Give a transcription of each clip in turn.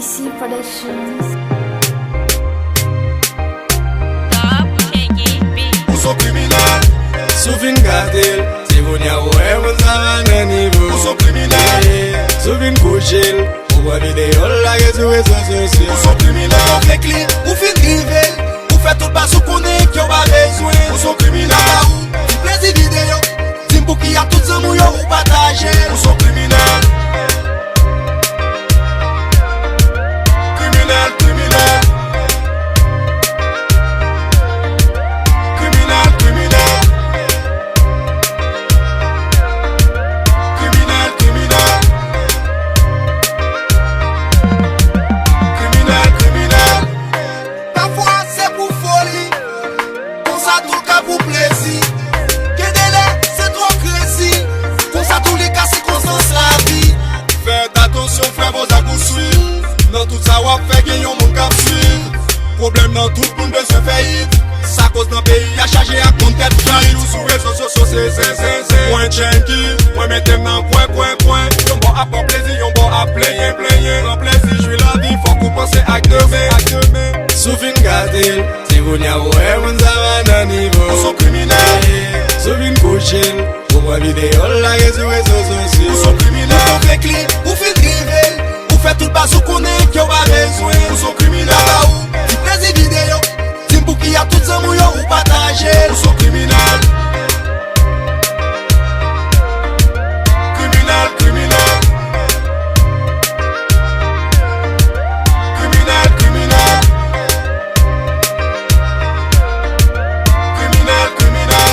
DC Productions. Uso criminal, Souvin gatel, se voun ya wè moun sa nan nivou. uso criminal, Souvin kouchil, ou wè videyo lage sou rezo sosyo. uso criminal. Ou fek li, ou fin rivel, ou fè tout pas ou konen ki yo ba bezwen. Uso criminal, ti plezi video, tim pou ki a tout zamou yo ou pataje. Uso criminal, criminal, criminal, criminal, criminal, criminal, criminal, criminal, criminal. Parfois c'est pour folie, pour ça tout le cas pour plaisir. Que délai, c'est trop crazy, pour ça tous les cas c'est constance la vie. Faites attention, frère, vos acous suivent. Dans tout ça, wap fait qu'il y a un monde qui suit. Problème dans tout le monde de se faillite. Ça cause dans le pays à charger à compte tête fly. Ou sur réseaux sociaux, c'est. Point chanky, point mettez dans point. Yon bon à pas plaisir, yon bon à plaigner. En plaisir, j'suis la vie, faut qu'on pense à demain. Souvin gatel, se voun ya wè moun sa nan nivou. Uso criminal, Souvin kouchil, ou wè videyo lage sou rezo sosyo. uso criminal. Ou fek li, ou fin rivel, ou fè tout pas ou konen ki yo ba bezwen. Uso criminal, ti plezi video, tim pou ki a tout zamou yo ou pataje. Uso criminal, criminal, criminal, criminal, criminal, criminal, criminal,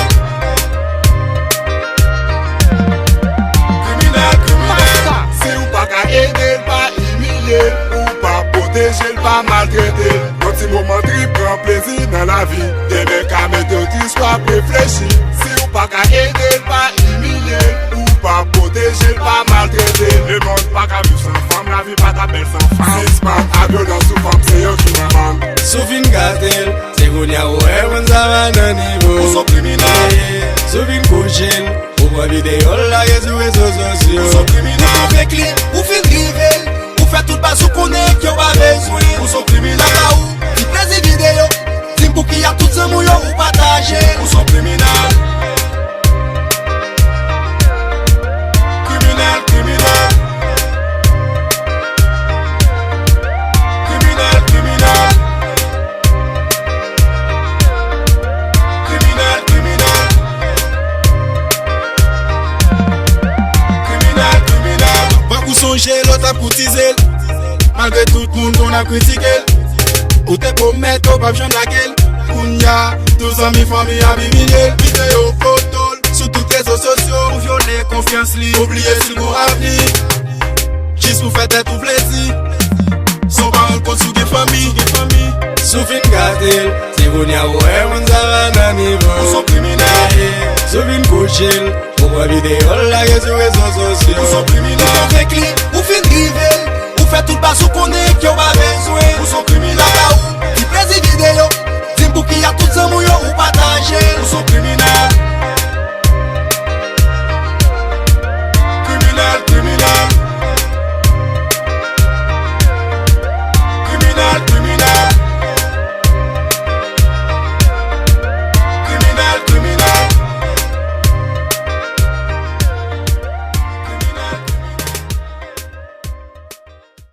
criminal, criminal. Si ou pa ka ede, pa humilier, ou pa protéger, pas maltraiter. Quand si moment trip, prend plaisir dans la vie. Des mecs à mettre au soit réfléchi. Si ou pas ka ede, pas humilier, ou pas protéger, pas maltraiter. Le monde pas qu'à vivre sans femme, la vie pas ta belle sans femme. Si pas à violence ou femme, c'est eux qui m'amènent. Souvin gatel, se voun ya wè moun sa nan nivou. Uso criminal, Souvin kouchil, ou wè videyo lage sou rezo sosyo. uso criminal. Ou fek li, ou fin rivel, ou fè tout pas ou konen ki yo ba bezwen. Uso criminal, ti plezi video, tim pou ki a tout zamou yo ou pataje. Uso criminal, criminal, criminal, criminal, criminal, criminal, criminal, criminal, criminal. Pas kou sonje l'autre a koutize. Malgré tout le monde qu'on a critiqué. Ou te promet ou pas j'en laquelle. Kounya, tous amis, famille à bimiller. Vidéo, photo, sur tous les réseaux sociaux. Pour violer confiance li, oublier sur nos avenir. Juste pour faire tout plaisir. Sans parole contre sous des familles. Souvin gatel, se voun ya wè moun sa nan nivou. Uso criminal, Souvin kouchil, ou wè videyo lage sou rezo sosyo. uso criminal.